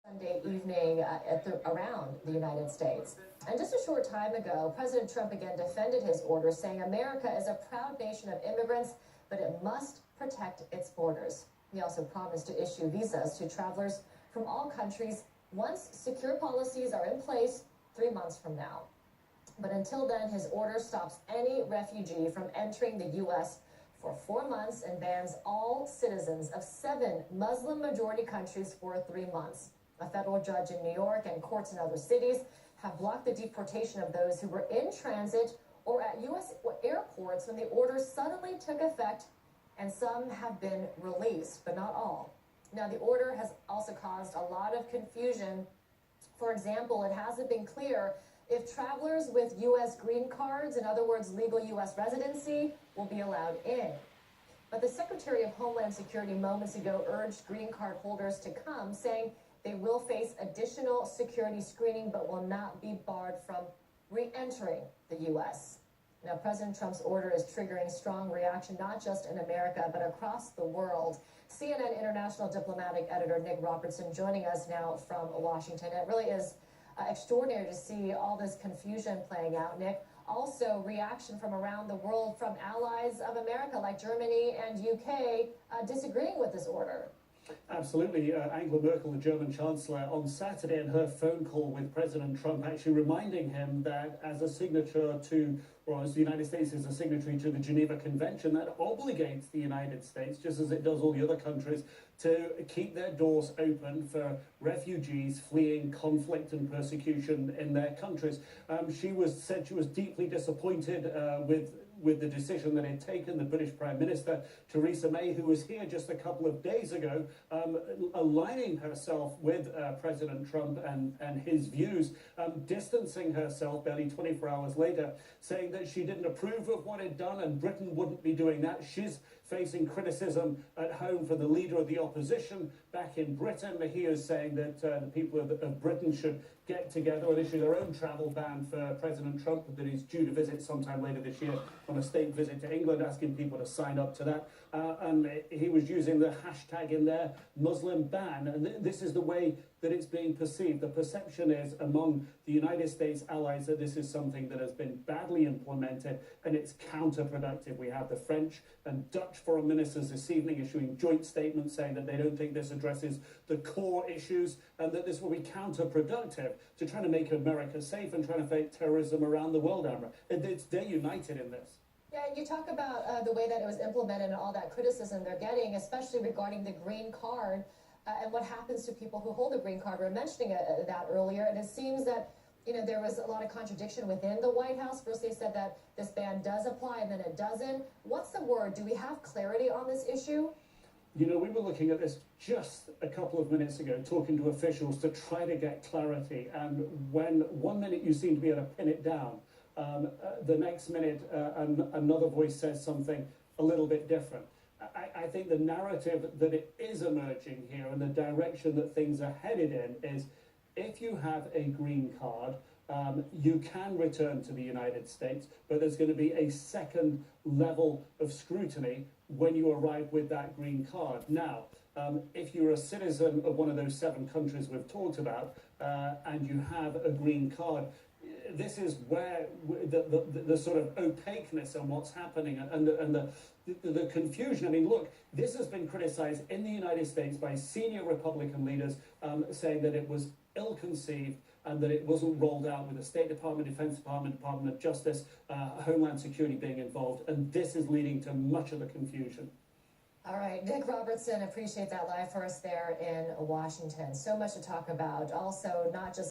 Sunday evening around the United States. And just a short time ago, President Trump again defended his order, saying America is a proud nation of immigrants, but it must protect its borders. He also promised to issue visas to travelers from all countries once secure policies are in place 3 months from now. But until then, his order stops any refugee from entering the U.S. for 4 months and bans all citizens of 7 Muslim-majority countries for 3 months. A federal judge in New York and courts in other cities have blocked the deportation of those who were in transit or at U.S. airports when the order suddenly took effect, and some have been released, but not all. Now, the order has also caused a lot of confusion. For example, it hasn't been clear if travelers with U.S. green cards, in other words, legal U.S. residency, will be allowed in. But the Secretary of Homeland Security moments ago urged green card holders to come, saying they will face additional security screening but will not be barred from re-entering the U.S. Now, President Trump's order is triggering strong reaction, not just in America, but across the world. CNN international diplomatic editor Nick Robertson joining us now from Washington. It really is extraordinary to see all this confusion playing out, Nick. Also, reaction from around the world from allies of America like Germany and UK disagreeing with this order. Absolutely. Angela Merkel, the German Chancellor, on Saturday in her phone call with President Trump, actually reminding him that as a signature to, or as the United States is a signatory to the Geneva Convention, that obligates the United States, just as it does all the other countries, to keep their doors open for refugees fleeing conflict and persecution in their countries. She said she was deeply disappointed with the decision that had taken the British Prime Minister, Theresa May, who was here just a couple of days ago, aligning herself with President Trump and his views, distancing herself barely 24 hours later, saying that she didn't approve of what had done and Britain wouldn't be doing that. She's facing criticism at home from the leader of the opposition back in Britain. He is saying that the people of Britain should get together and issue their own travel ban for President Trump that he's due to visit sometime later this year on a state visit to England, asking people to sign up to that. And he was using the hashtag in there, Muslim ban. And this is the way that it's being perceived. The perception is among the United States allies that this is something that has been badly implemented and it's counterproductive. We have the French and Dutch foreign ministers this evening issuing joint statements saying that they don't think this addresses the core issues and that this will be counterproductive to trying to make America safe and trying to fight terrorism around the world, Amber. They're united in this. Yeah, you talk about the way that it was implemented and all that criticism they're getting, especially regarding the green card and what happens to people who hold a green card. We were mentioning that earlier, and it seems that there was a lot of contradiction within the White House. First, they said that this ban does apply, and then it doesn't. What's the word? Do we have clarity on this issue? We were looking at this just a couple of minutes ago, talking to officials to try to get clarity. And when 1 minute you seem to be able to pin it down, the next minute another voice says something a little bit different. I think the narrative that it is emerging here and the direction that things are headed in is if you have a green card, you can return to the United States, but there's going to be a second level of scrutiny when you arrive with that green card. Now, if you're a citizen of one of those 7 countries we've talked about and you have a green card, this is where the sort of opaqueness on what's happening and the confusion. I mean, look, this has been criticized in the United States by senior Republican leaders saying that it was ill-conceived and that it wasn't rolled out with the State Department, Defense Department, Department of Justice, Homeland Security being involved. And this is leading to much of the confusion. All right, Nick Robertson, appreciate that live for us there in Washington. So much to talk about. Also, not just